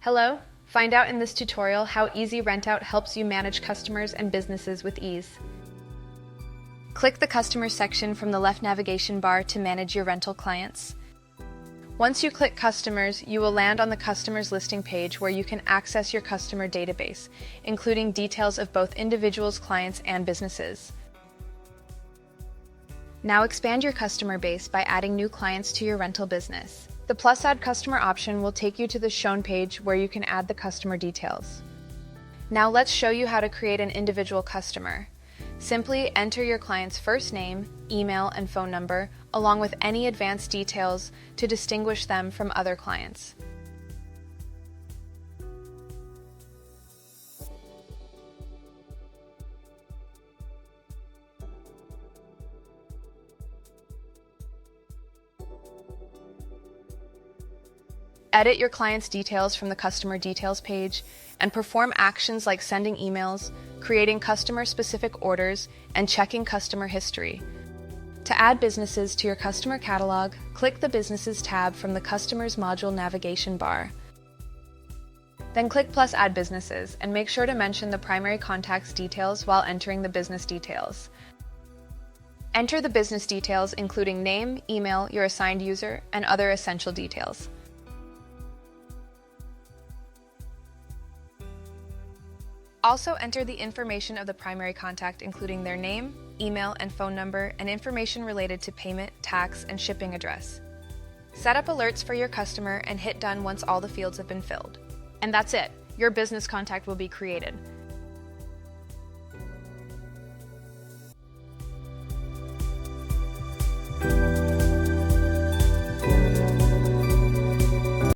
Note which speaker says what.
Speaker 1: Hello! Find out in this tutorial how EZRentOut helps you manage customers and businesses with ease. Click the Customers section from the left navigation bar to manage your rental clients. Once you click Customers, you will land on the Customers listing page where you can access your customer database, including details of both individuals, clients, and businesses. Now expand your customer base by adding new clients to your rental business. The Plus Add Customer option will take you to the Shown page where you can add the customer details. Now let's show you how to create an individual customer. Simply enter your client's first name, email, and phone number, along with any advanced details to distinguish them from other clients. Edit your client's details from the Customer Details page and perform actions like sending emails, creating customer-specific orders, and checking customer history. To add businesses to your customer catalog, click the Businesses tab from the Customers module navigation bar. Then click Plus Add Businesses and make sure to mention the primary contact's details while entering the business details. Enter the business details including name, email, your assigned user, and other essential details. Also enter the information of the primary contact including their name, email, and phone number, and information related to payment, tax, and shipping address. Set up alerts for your customer and hit Done once all the fields have been filled. And that's it! Your business contact will be created.